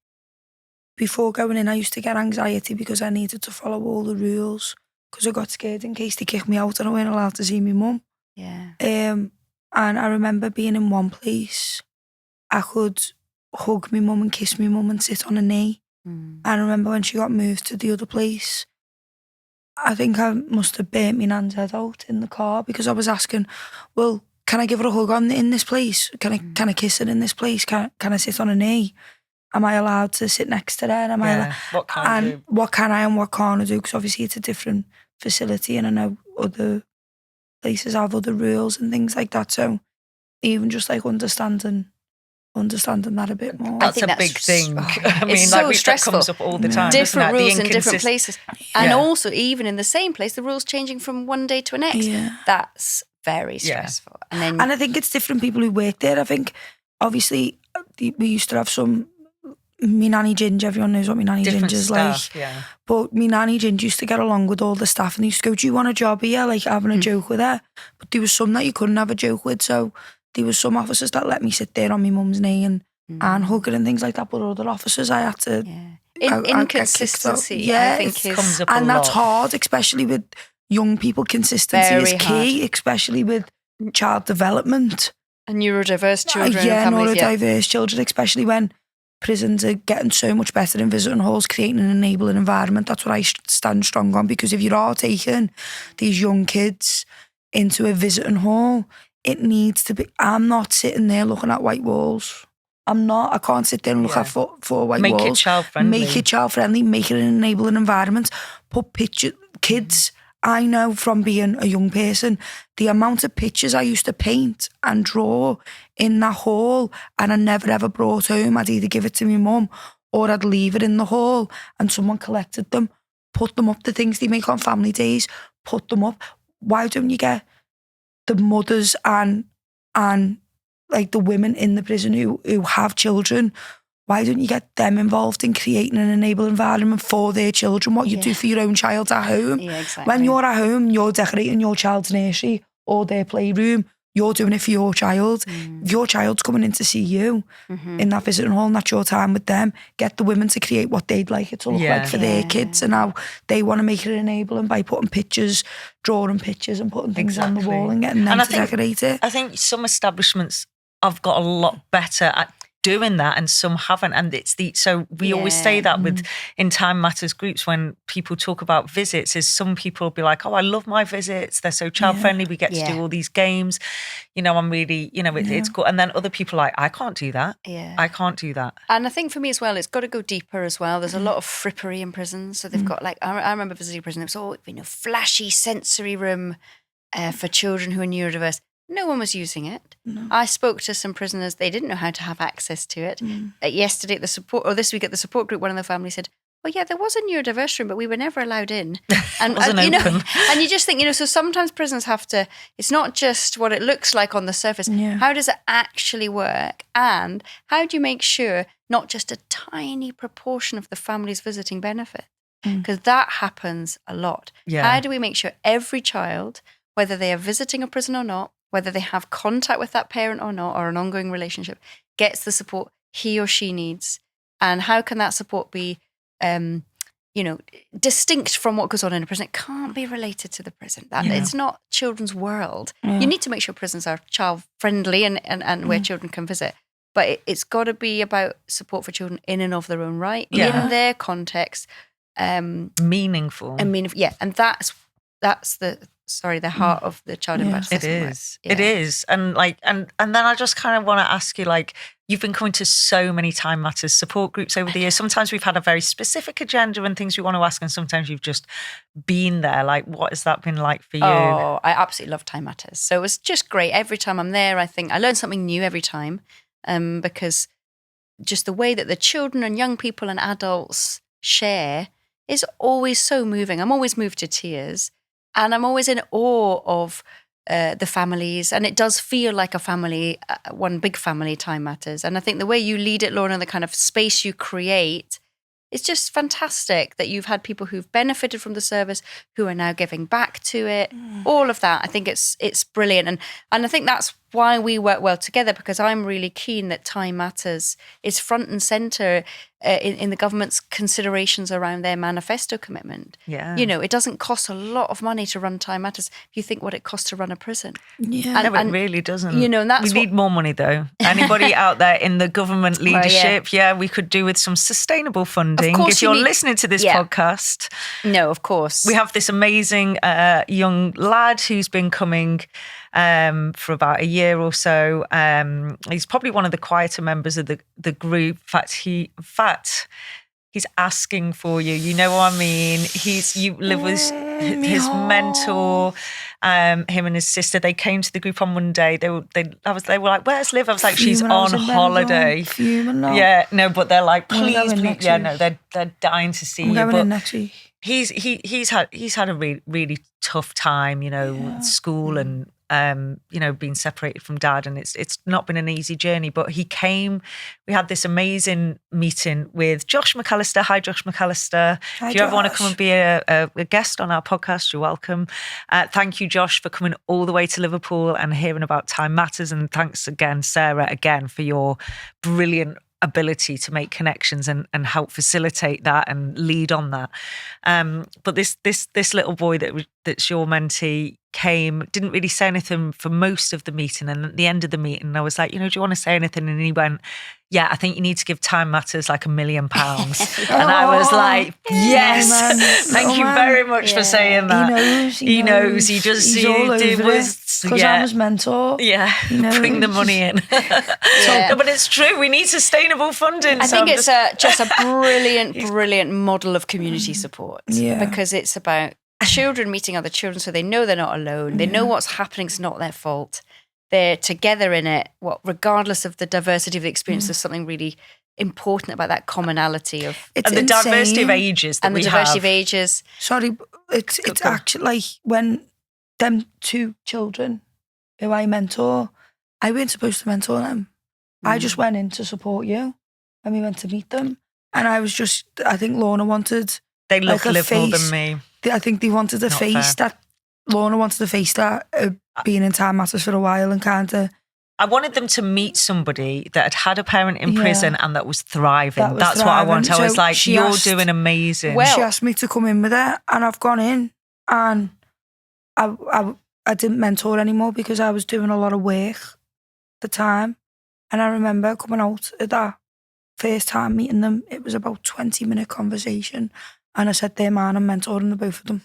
before going in I used to get anxiety because I needed to follow all the rules because I got scared in case they kicked me out and I weren't allowed to see my mum. Yeah. And I remember being in one place I could hug my mum and kiss my mum and sit on a knee I remember when she got moved to the other place, I think I must have burnt my nan's head out in the car because I was asking, well, can I give her a hug in this place? Can I kiss her in this place? Can I sit on her knee? Am I allowed to sit next to her? Am I what can I do? What can I and what can't I do? Because obviously it's a different facility and I know other places have other rules and things like that. So even just like understanding that a bit more. That's a big thing. I mean, it's like so stressful. That comes up all the time. Different doesn't it? rules in different places. And also, even in the same place, the rules changing from one day to the next. Yeah. That's very stressful. And I think it's different people who work there. I think, obviously, we used to have some... Me nanny Ginger, everyone knows what me nanny Ginger's staff, like. Yeah. But me nanny Ginger used to get along with all the staff and they used to go, do you want a job here? Like having a joke with her. But there was some that you couldn't have a joke with. So there was some officers that let me sit there on my mum's knee and hug her and things like that. But other officers I had to... Inconsistency, I think, comes up and a lot. that's hard, especially with young people. Consistency Very is key, especially with child development. And neurodiverse children. Yeah, and families, neurodiverse children, especially when prisons are getting so much better in visiting halls, creating an enabling environment. That's what I stand strong on, because if you are taking these young kids into a visiting hall, it needs to be... I'm not sitting there looking at white walls. I can't sit there and look at four white walls. Make it child-friendly. Make it child-friendly, make it an enabling environment. Put kids... I know from being a young person, the amount of pictures I used to paint and draw in that hall, and I never ever brought home. I'd either give it to my mum or I'd leave it in the hall and someone collected them, put them up, the things they make on family days, put them up. Why don't you get the mothers and like the women in the prison who have children? Why don't you get them involved in creating an enabling environment for their children, what you do for your own child at home? Yeah, exactly. When you're at home, you're decorating your child's nursery or their playroom, you're doing it for your child. If your child's coming in to see you in that visiting hall and that's your time with them, get the women to create what they'd like it to look like for their kids and how they want to make it enabling by putting pictures, drawing pictures and putting things on the wall and getting them to decorate it. I think some establishments have got a lot better at doing that and some haven't, and so we always say that with in Time Matters groups when people talk about visits, is some people will be like, oh, I love my visits, they're so child friendly, we get to do all these games, I'm really, it's good. And then other people are like, I can't do that. I can't do that. And I think for me as well, it's got to go deeper as well. There's a lot of frippery in prisons, so they've got like, I remember visiting a prison, it was all flashy sensory room for children who are neurodiverse. No one was using it. No. I spoke to some prisoners, they didn't know how to have access to it. Yesterday at this week at the support group, one of the families said, oh yeah, there was a neurodiverse room, but we were never allowed in. And wasn't open. And you just think, so sometimes prisons have to, it's not just what it looks like on the surface. Yeah. How does it actually work? And how do you make sure not just a tiny proportion of the families visiting benefit? Because that happens a lot. Yeah. How do we make sure every child, whether they are visiting a prison or not, whether they have contact with that parent or not, or an ongoing relationship, gets the support he or she needs? And how can that support be, distinct from what goes on in a prison? It can't be related to the prison. It's not children's world. Yeah. You need to make sure prisons are child-friendly and where children can visit. But it's got to be about support for children in and of their own right, in their context. Meaningful. Yeah, and that's the heart of the child impact system. It is. And and then I just kind of want to ask you, you've been coming to so many Time Matters support groups over the years. Sometimes we've had a very specific agenda and things we want to ask, and sometimes you've just been there. What has that been like for you? Oh, I absolutely love Time Matters. So it's just great. Every time I'm there, I think I learn something new every time, because just the way that the children and young people and adults share is always so moving. I'm always moved to tears. And I'm always in awe of the families. And it does feel like a family, one big family, Time Matters. And I think the way you lead it, Lorna, the kind of space you create, it's just fantastic that you've had people who've benefited from the service, who are now giving back to it. All of that. I think it's brilliant. And I think that's why we work well together, because I'm really keen that Time Matters is front and centre in the government's considerations around their manifesto commitment. Yeah. You know, it doesn't cost a lot of money to run Time Matters if you think what it costs to run a prison. Yeah. No, it really doesn't. You know, and that's we need more money, though. Anybody out there in the government leadership, we could do with some sustainable funding. Of course if you're listening to this podcast. No, of course. We have this amazing young lad who's been coming for about a year or so. He's probably one of the quieter members of the group. In fact, he's asking for you. You know what I mean? You live with his mentor. Him and his sister. They came to the group on Monday. They were like, "Where's Liv?" I was like, "She's on holiday." Yeah, no, but they're like, "Please." Yeah, no, they're dying to see you. I'm going but in next week. He's had a really tough time, you know, school and being separated from dad, and it's not been an easy journey. But he came. We had this amazing meeting with Josh McAllister. Hi, Josh McAllister. Hi, if you ever want to Josh. come and be a guest on our podcast, you're welcome. Thank you, Josh, for coming all the way to Liverpool and hearing about Time Matters, and thanks again, Sarah, for your brilliant ability to make connections and help facilitate that and lead on that. But this little boy that's your mentee didn't really say anything for most of the meeting, and at the end of the meeting I was like, do you want to say anything? And he went, yeah, I think you need to give Time Matters like £1 million. And I was like, yes, thank you very much for saying that. He knows. He does. He's all over it because I'm his mentor. Yeah, bring the money in. No, but it's true. We need sustainable funding. I think it's just a brilliant model of community support. Yeah. Because it's about children meeting other children, so they know they're not alone. They know what's happening. It's not their fault. They're together in it. Regardless of the diversity of the experience, there's something really important about that commonality of It's and the insane. diversity of ages that and the we diversity have. of ages. Sorry, but it's actually like when them two children who I mentor, I weren't supposed to mentor them. I just went in to support you, and we went to meet them. And I think Lorna wanted. They love like a Liv more face. than me. I think they wanted a Not face fair. that Lorna wanted a face that being in Time Matters for a while and kind of. I wanted them to meet somebody that had a parent in Yeah. prison and that was thriving. That was That's what I want. I thriving. was So like, she you're asked- doing amazing. Well- She asked me to come in with her, and I've gone in, and I didn't mentor anymore because I was doing a lot of work at the time. And I remember coming out at that first time meeting them, it was about 20-minute conversation, and I said, "They're mine, I'm mentoring the both of them."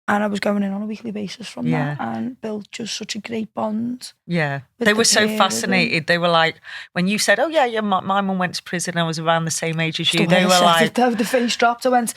And I was going in on a weekly basis from Yeah. that, and built just such a great bond. Yeah, with they the were so pair of fascinated. They were like, when you said, "Oh yeah, my mum went to prison. I was around the same age as you." They were like, the face dropped. I went,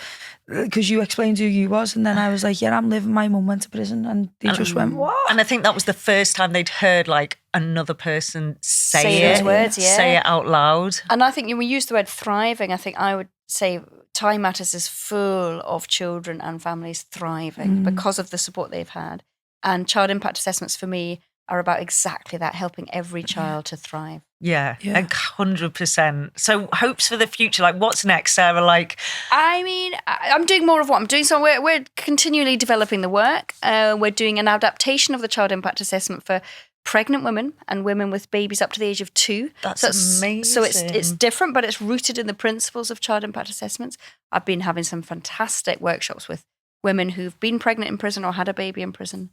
because you explained who you was, and then I was like, "Yeah, I'm living. My mum went to prison," and they just went, "What?" and I think that was the first time they'd heard like another person say Say it, those words, yeah. say it out loud. And I think when we use the word thriving, I think I would say Time Matters is full of children and families thriving because of the support they've had. And child impact assessments for me are about exactly that, helping every child to thrive. Yeah, Yeah. 100%. So hopes for the future, like what's next, Sarah? Like, I mean, I'm doing more of what I'm doing. So we're continually developing the work. We're doing an adaptation of the child impact assessment for pregnant women and women with babies up to the age of 2. That's amazing. So it's amazing. different, but it's rooted in the principles of child impact assessments. I've been having some fantastic workshops with women who've been pregnant in prison or had a baby in prison.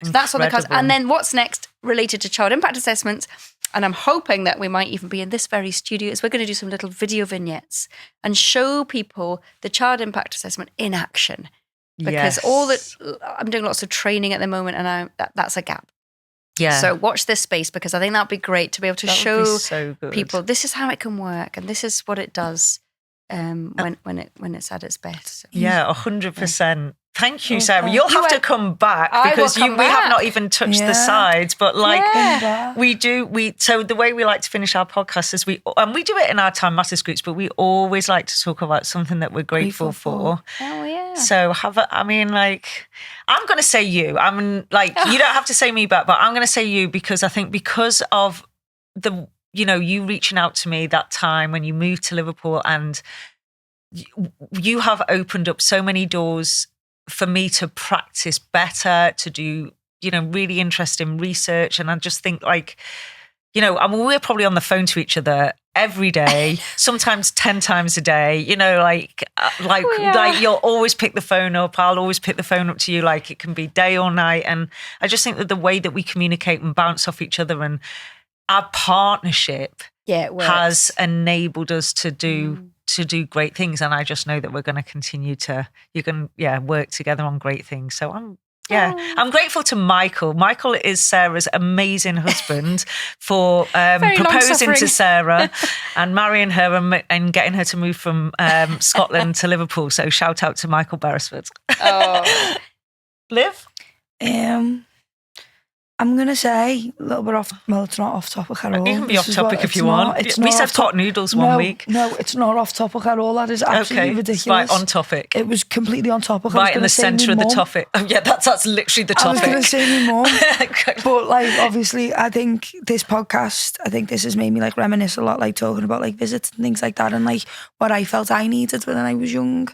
So that's on the cards. Incredible. And then what's next related to child impact assessments, and I'm hoping that we might even be in this very studio, is we're going to do some little video vignettes and show people the child impact assessment in action. Because I'm doing lots of training at the moment, and that's a gap. Yeah. So watch this space, because I think that'd be great to be able to That would show be so good. people this is how it can work and this is what it does when it's at its best. So. Yeah, 100%. Thank you, Oh, Sarah. thank You'll you. have to come back I will because come we have back. not even touched the Yeah. sides. But like Yeah. so the way we like to finish our podcast is we do it in our Time Matters groups, but we always like to talk about something that we're grateful for. Oh yeah. So I'm going to say you. You don't have to say me back, but I'm going to say you because I think because of you reaching out to me that time when you moved to Liverpool, and you have opened up so many doors for me to practice better, to do really interesting research. And I just think like, I mean, we're probably on the phone to each other every day, sometimes 10 times a day, like you'll always pick the phone up. I'll always pick the phone up to you. Like it can be day or night. And I just think that the way that we communicate and bounce off each other and our partnership has enabled us to do great things. And I just know that we're going to continue to, work together on great things. So I'm grateful to Michael. Michael is Sarah's amazing husband for proposing to Sarah and marrying her and getting her to move from Scotland to Liverpool. So shout out to Michael Beresford. Oh. Liv? I'm going to say a little bit off, well, it's not off topic at all. You can be off topic if you want. We said pot noodles one week. No, it's not off topic at all. That is absolutely ridiculous. Right, on topic. It was completely on topic. Right in the centre of the topic. Oh, yeah, that's literally the topic. I was going to say my mum. But like, obviously, I think this podcast, this has made me like reminisce a lot, like talking about like visits and things like that and like what I felt I needed when I was young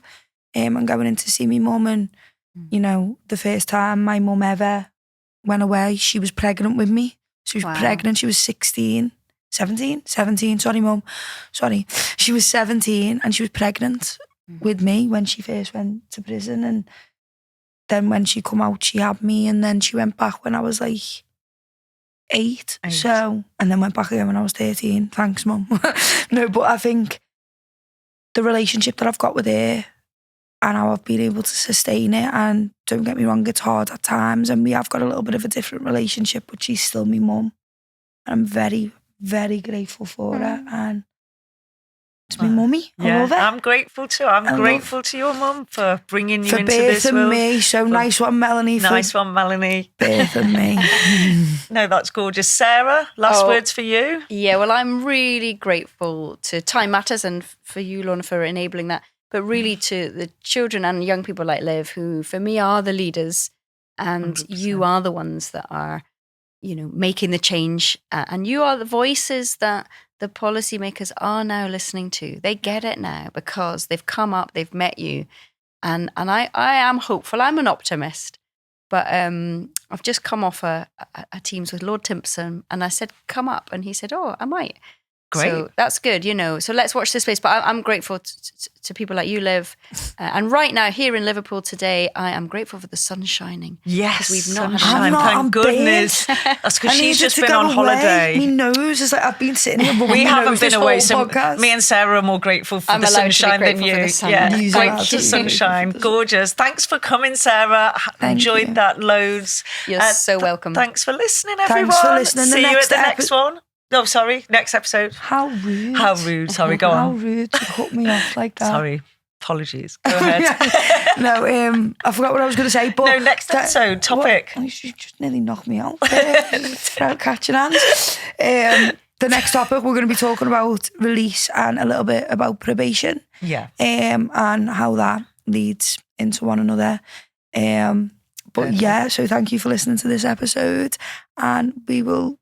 and going in to see my mum. And, the first time my mum ever went away, she was pregnant with me. She was pregnant. She was 17, sorry mum. Sorry. She was 17 and she was pregnant with me when she first went to prison. And then when she come out, she had me, and then she went back when I was like 8. So, and then went back again when I was 13. Thanks, mum. No, but I think the relationship that I've got with her and how I've been able to sustain it, and don't get me wrong, it's hard at times, and we have got a little bit of a different relationship, but she's still my mum. And I'm very, very grateful for her, and it's my mummy. I love it. I'm grateful too. I'm grateful to your mum for bringing you into this world. For birthing me. So nice one, Melanie. Nice one, Melanie. Birthing me. No, that's gorgeous. Sarah, last words for you? Yeah, well, I'm really grateful to Time Matters and for you, Lorna, for enabling that. But really to the children and young people like Liv, who for me are the leaders, and 100%. You are the ones that are, making the change. And you are the voices that the policymakers are now listening to. They get it now because they've come up, they've met you. And I am hopeful. I'm an optimist. But I've just come off a Teams with Lord Timpson, and I said, come up. And he said, I might. Great. So that's good, So let's watch this space. But I'm grateful to people like you, Liv. And right now, here in Liverpool today, I am grateful for the sun shining. Yes, we've not sunshine. Thank goodness. That's because she's just been on holiday. My nose is like, I've been sitting here. We haven't been away, so me and Sarah are more grateful for the sunshine than you. Yeah, thank you, sunshine. Gorgeous. Thanks for coming, Sarah. Enjoyed that loads. You're so welcome. Thanks for listening, everyone. Thanks for listening. See you at the next one. No, sorry. Next episode. How rude. How rude. Sorry, go on. How rude to cut me off like that. Sorry. Apologies. Go ahead. No, I forgot what I was going to say. But no, next episode, topic. You just nearly knocked me out. Catching hands. The next topic, we're going to be talking about release and a little bit about probation. Yeah. And how that leads into one another. But yeah, so thank you for listening to this episode. And we will...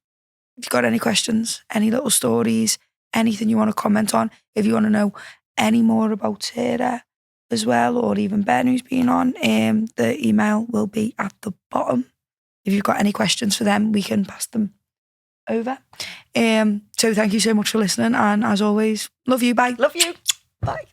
If you've got any questions, any little stories, anything you want to comment on, if you want to know any more about Sarah as well, or even Ben who's been on, the email will be at the bottom. If you've got any questions for them, we can pass them over. So thank you so much for listening, and as always, love you, bye. Love you, bye.